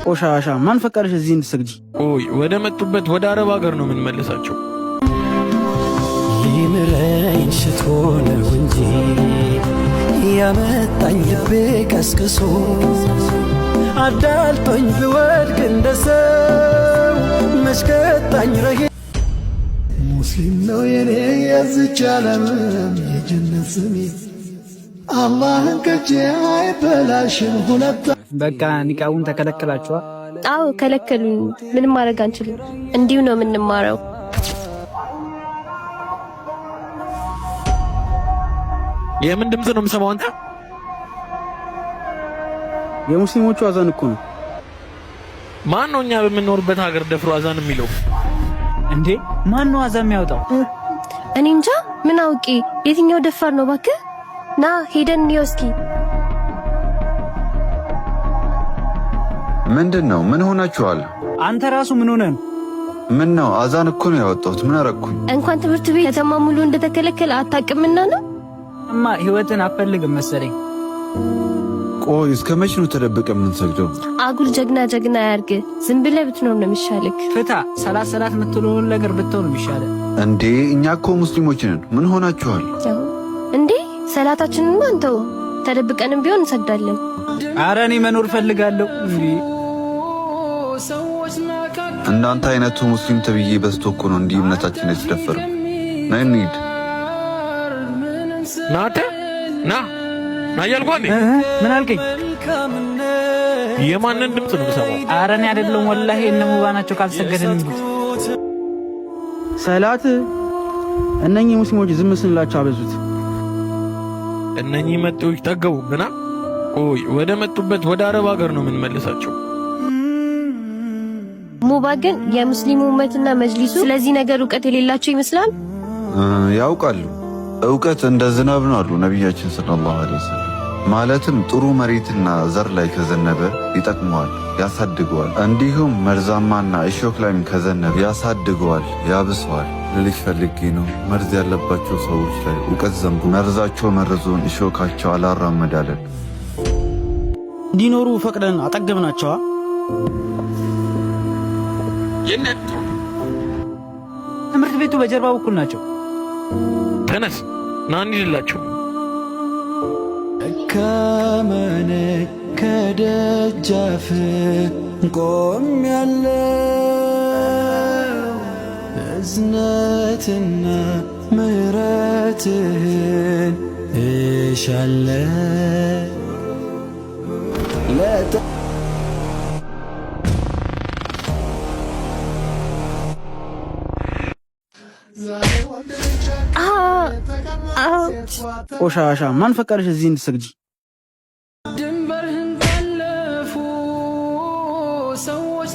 ቆሻሻ ማን ፈቀደሽ እዚህ እንድትሰግጂ? ቆይ ወደ መጡበት ወደ አረብ ሀገር ነው የምንመለሳቸው። ሊምረኝ ሽቶ ነው እንጂ ያመጣኝ ልቤ ቀስቅሶ አዳልጦኝ ብወድቅ እንደሰው መስከጣኝ ረሄ ሙስሊም ነው የኔ የዝች ዓለም የጀነት ስሜ አላህን ከጄ አይበላሽም ሁለታ። በቃ ኒቃቡን ተከለከላችኋል? አዎ ከለከሉን። ምንም ማድረግ አንችልም። እንዲሁ ነው የምንማረው። የምን ድምፅ ነው የምሰማው አንተ? የሙስሊሞቹ አዛን እኮ ነው። ማን ነው እኛ በምንኖርበት ሀገር ደፍሮ አዛን የሚለው እንዴ? ማን ነው አዛን የሚያወጣው? እኔ እንጃ። ምን አውቄ። የትኛው ደፋር ነው እባክህ? ና ሄደን እንየው። ምንድነው? ምን ሆናችኋል? አንተ ራሱ ምን ሆነህ ነው? ምን ነው? አዛን እኮ ነው ያወጣሁት። ምን አረኩኝ? እንኳን ትምህርት ቤት ከተማ ሙሉ እንደተከለከለ አታውቅምና ነው። እማ ህይወትን አፈልግም መሰለኝ። ቆይ እስከ መቼ ነው ተደብቀ የምንሰግደው? አጉል ጀግና ያርግ። ዝም ብለህ ብትኖር ነው የሚሻልክ። ፍታ። ሰላት የምትለውን ነገር ብትሆን ነው የሚሻለው። እንዴ እኛ እኮ ሙስሊሞች ነን። ምን ሆናችኋል እንዴ? ሰላታችንን አንተው ተደብቀንም ቢሆን እንሰግዳለን። ኧረ እኔ መኖር ፈልጋለሁ። እንዴ እንዳንተ አይነቱ ሙስሊም ተብዬ በዝቶ እኮ ነው እንዲህ እምነታችን የተደፈረው። ነይ እንሂድ። ናተ ና እያልኳል። ምን አልከኝ? የማንን ድምፅ ነው የምሰማው? ኧረ እኔ አይደለም ወላሂ እነ ሙባ ናቸው ካልሰገድን እንዴ። ሰላት እነኚህ ሙስሊሞች ዝም ስንላቸው አበዙት። እነኚህ መጤዎች ጠገቡ ብና። ቆይ ወደ መጡበት ወደ አረብ ሀገር ነው የምንመለሳቸው። ሙባ ግን የሙስሊሙ ኡመትና መጅሊሱ ስለዚህ ነገር ዕውቀት የሌላቸው ይመስላል። ያውቃሉ። ዕውቀት እንደ ዝናብ ነው አሉ ነቢያችን ሰለላሁ ዐለይሂ ወሰለም። ማለትም ጥሩ መሬትና ዘር ላይ ከዘነበ ይጠቅመዋል፣ ያሳድገዋል። እንዲሁም መርዛማና እሾክ ላይም ከዘነበ ያሳድገዋል፣ ያብሰዋል። ልልሽ ፈልጌ ነው መርዝ ያለባቸው ሰዎች ላይ ዕውቀት ዘንቡ መርዛቸው መርዞን እሾካቸው አላራመዳለን። እንዲኖሩ ፈቅደን አጠገብናቸዋ። ትምህርት ቤቱ በጀርባ በኩል ናቸው። ተነስ ና እንሂድላቸው። ከመነ ከደጃፍ ቆም ያለው እዝነትና ምሕረትህን እሻለው። ቆሻሻ ማን ፈቀደሽ እዚህ እንድትሰግጂ? ድንበርህን ካለፉ ሰዎች